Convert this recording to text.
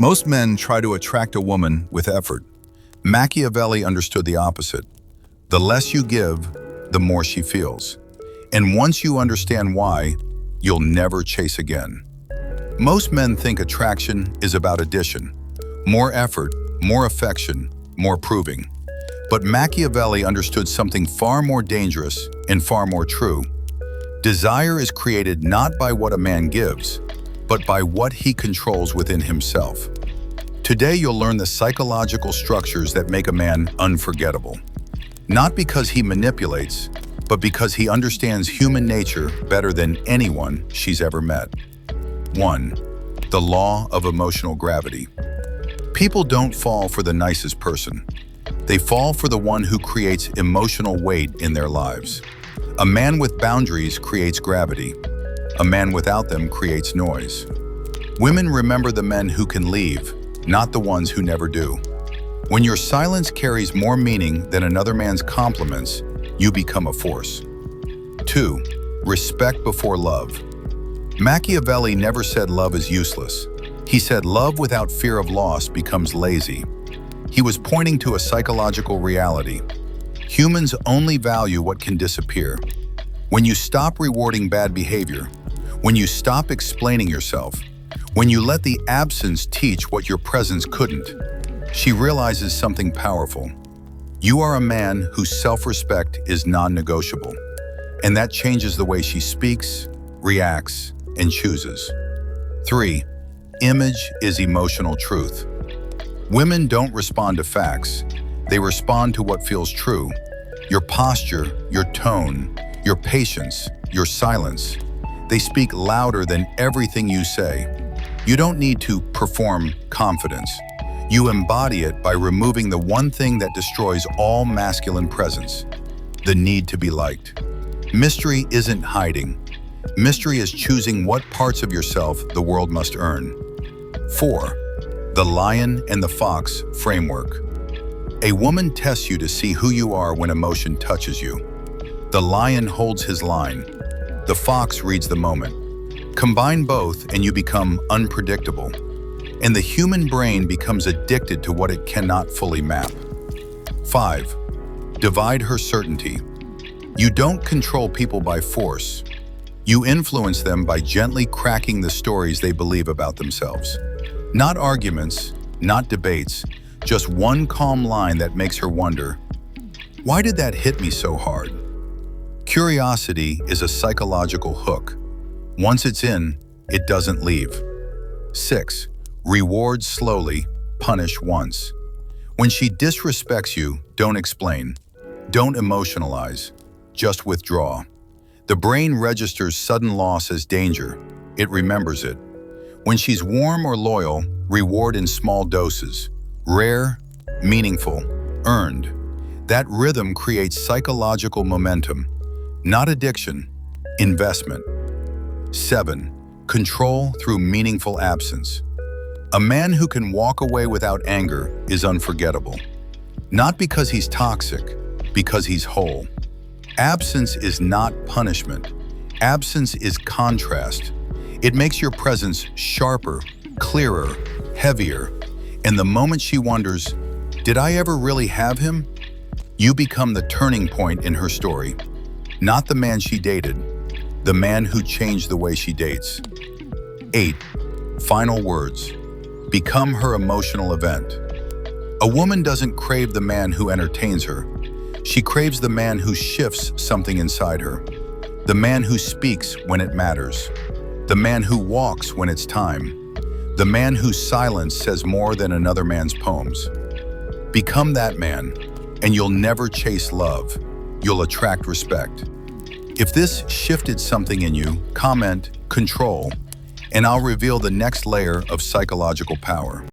Most men try to attract a woman with effort. Machiavelli understood the opposite. The less you give, the more she feels. And once you understand why, you'll never chase again. Most men think attraction is about addition. More effort, more affection, more proving. But Machiavelli understood something far more dangerous and far more true. Desire is created not by what a man gives, but by what he controls within himself. Today you'll learn the psychological structures that make a man unforgettable. Not because he manipulates, but because he understands human nature better than anyone she's ever met. 1. The law of emotional gravity. People don't fall for the nicest person. They fall for the one who creates emotional weight in their lives. A man with boundaries creates gravity. A man without them creates noise. Women remember the men who can leave, not the ones who never do. When your silence carries more meaning than another man's compliments, you become a force. 2. Respect before love. Machiavelli never said love is useless. He said love without fear of loss becomes lazy. He was pointing to a psychological reality. Humans only value what can disappear. When you stop rewarding bad behavior, when you stop explaining yourself, when you let the absence teach what your presence couldn't, she realizes something powerful. You are a man whose self-respect is non-negotiable, and that changes the way she speaks, reacts, and chooses. 3. Image is emotional truth. Women don't respond to facts. They respond to what feels true. Your posture, your tone, your patience, your silence. They speak louder than everything you say. You don't need to perform confidence. You embody it by removing the one thing that destroys all masculine presence, the need to be liked. Mystery isn't hiding. Mystery is choosing what parts of yourself the world must earn. 4. The lion and the fox framework. A woman tests you to see who you are when emotion touches you. The lion holds his line. The fox reads the moment. Combine both and you become unpredictable. And the human brain becomes addicted to what it cannot fully map. 5. Divide her certainty. You don't control people by force. You influence them by gently cracking the stories they believe about themselves. Not arguments, not debates, just one calm line that makes her wonder, why did that hit me so hard? Curiosity is a psychological hook. Once it's in, it doesn't leave. 6. Reward slowly, punish once. When she disrespects you, don't explain. Don't emotionalize. Just withdraw. The brain registers sudden loss as danger. It remembers it. When she's warm or loyal, reward in small doses. Rare, meaningful, earned. That rhythm creates psychological momentum. Not addiction, investment. 7. Control through meaningful absence. A man who can walk away without anger is unforgettable. Not because he's toxic, because he's whole. Absence is not punishment. Absence is contrast. It makes your presence sharper, clearer, heavier. And the moment she wonders, did I ever really have him? You become the turning point in her story. Not the man she dated, the man who changed the way she dates. 8. Final words. Become her emotional event. A woman doesn't crave the man who entertains her. She craves the man who shifts something inside her. The man who speaks when it matters. The man who walks when it's time. The man whose silence says more than another man's poems. Become that man, and you'll never chase love. You'll attract respect. If this shifted something in you, comment, control, and I'll reveal the next layer of psychological power.